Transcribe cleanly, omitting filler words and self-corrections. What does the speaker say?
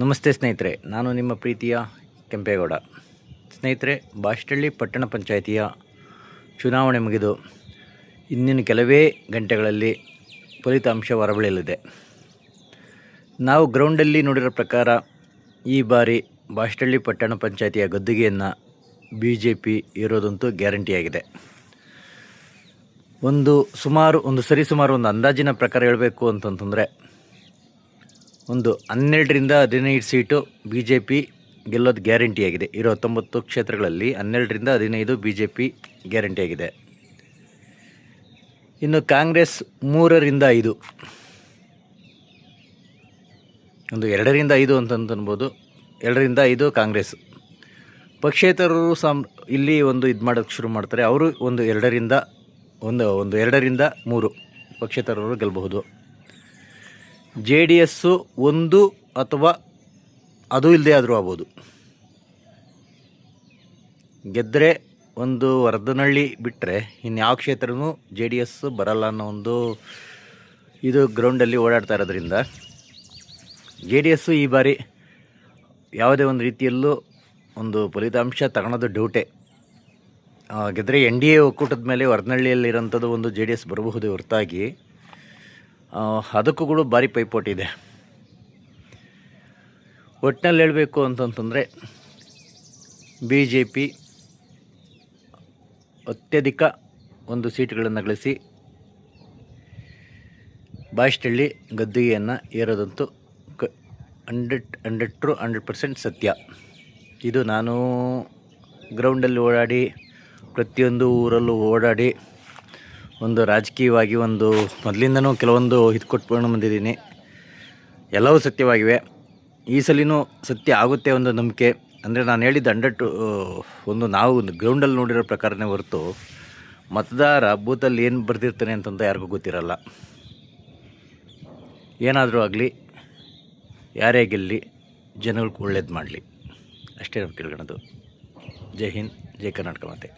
ನಮಸ್ತೆ ಸ್ನೇಹಿತರೆ, ನಾನು ನಿಮ್ಮ ಪ್ರೀತಿಯ ಕೆಂಪೇಗೌಡ. ಸ್ನೇಹಿತರೆ, ಬಾಷ್ಟಳ್ಳಿ ಪಟ್ಟಣ ಪಂಚಾಯಿತಿಯ ಚುನಾವಣೆ ಮುಗಿದು ಇನ್ನಿನ ಕೆಲವೇ ಗಂಟೆಗಳಲ್ಲಿ ಫಲಿತಾಂಶ ಹೊರಬೀಳಲಿದೆ. ನಾವು ಗ್ರೌಂಡಲ್ಲಿ ನೋಡಿರೋ ಪ್ರಕಾರ ಈ ಬಾರಿ ಬಾಷ್ಟಳ್ಳಿ ಪಟ್ಟಣ ಪಂಚಾಯಿತಿಯ ಗದ್ದುಗೆಯನ್ನು BJP ಇರೋದಂತೂ ಗ್ಯಾರಂಟಿಯಾಗಿದೆ. ಸರಿಸುಮಾರು ಒಂದು ಅಂದಾಜಿನ ಪ್ರಕಾರ ಹೇಳಬೇಕು ಅಂತಂತಂದರೆ ಒಂದು 12ರಿಂದ 15 ಸೀಟು BJP ಗೆಲ್ಲೋದು ಗ್ಯಾರಂಟಿಯಾಗಿದೆ. ಇರೋ 19 ಕ್ಷೇತ್ರಗಳಲ್ಲಿ 12ರಿಂದ 15 BJP ಗ್ಯಾರಂಟಿಯಾಗಿದೆ. ಇನ್ನು ಕಾಂಗ್ರೆಸ್ 3ರಿಂದ 5, ಒಂದು 2ರಿಂದ 5 ಅಂತನ್ಬೋದು. 2ರಿಂದ 5 ಕಾಂಗ್ರೆಸ್. ಪಕ್ಷೇತರರು ಇಲ್ಲಿ ಇದು ಮಾಡೋಕ್ಕೆ ಶುರು ಮಾಡ್ತಾರೆ. ಅವರು ಒಂದು 2ರಿಂದ 3 ಪಕ್ಷೇತರರು ಗೆಲ್ಲಬಹುದು. JDS 1 ಅಥವಾ ಅದು ಇಲ್ಲದೆ ಆದರೂ ಆಗ್ಬೋದು. ಗೆದ್ದರೆ ಒಂದು ವರದನಹಳ್ಳಿ ಬಿಟ್ಟರೆ ಇನ್ಯಾವ ಕ್ಷೇತ್ರನೂ JDS ಬರಲ್ಲ ಅನ್ನೋ ಇದು ಗ್ರೌಂಡಲ್ಲಿ ಓಡಾಡ್ತಾ ಇರೋದ್ರಿಂದ JDS ಈ ಬಾರಿ ಯಾವುದೇ ಒಂದು ರೀತಿಯಲ್ಲೂ ಒಂದು ಫಲಿತಾಂಶ ತಗೊಳೋದು ಡೌಟೇ. ಗೆದ್ದರೆ NDA ಒಕ್ಕೂಟದ ಮೇಲೆ ವರದನಹಳ್ಳಿಯಲ್ಲಿರೋಂಥದ್ದು ಒಂದು JDS ಬರಬಹುದೇ ಹೊರತಾಗಿ ಅದಕ್ಕೂ ಕೂಡ ಭಾರಿ ಪೈಪೋಟಿ ಇದೆ. ಒಟ್ಟಿನಲ್ಲಿ ಹೇಳಬೇಕು ಅಂತಂತಂದರೆ BJP ಅತ್ಯಧಿಕ ಒಂದು ಸೀಟುಗಳನ್ನು ಗಳಿಸಿ ಬಾಷ್ಟಳ್ಳಿ ಗದ್ದುಗೆಯನ್ನು ಏರೋದಂತೂ 100% ಸತ್ಯ. ಇದು ನಾನು ಗ್ರೌಂಡಲ್ಲಿ ಓಡಾಡಿ ಪ್ರತಿಯೊಂದು ಊರಲ್ಲೂ ಓಡಾಡಿ ಒಂದು ರಾಜಕೀಯವಾಗಿ ಮೊದಲಿಂದನೂ ಕೆಲವೊಂದು ಕೊಟ್ಕೊಂಡು ಬಂದಿದ್ದೀನಿ. ಎಲ್ಲವೂ ಸತ್ಯವಾಗಿವೆ. ಈ ಸಲಿನೂ ಸತ್ಯ ಆಗುತ್ತೆ ಒಂದು ನಂಬಿಕೆ. ಅಂದರೆ ನಾನು ಹೇಳಿದ್ದು ನಾವು ಗ್ರೌಂಡಲ್ಲಿ ನೋಡಿರೋ ಪ್ರಕಾರನೇ ಹೊರತು ಮತದಾರ ಬೂತಲ್ಲಿ ಏನು ಬರ್ತಿರ್ತಾನೆ ಅಂತಂತ ಯಾರಿಗೂ ಗೊತ್ತಿರಲ್ಲ. ಏನಾದರೂ ಆಗಲಿ, ಯಾರೇ ಗೆಲ್ಲಿ, ಜನಗಳಿಗೆ ಒಳ್ಳೇದು ಮಾಡಲಿ ಅಷ್ಟೇ ನಾವು ಕೇಳ್ಕೊಳ್ಳೋದು. ಜೈ ಹಿಂದ್, ಜೈ ಕರ್ನಾಟಕ ಮಾತೆ.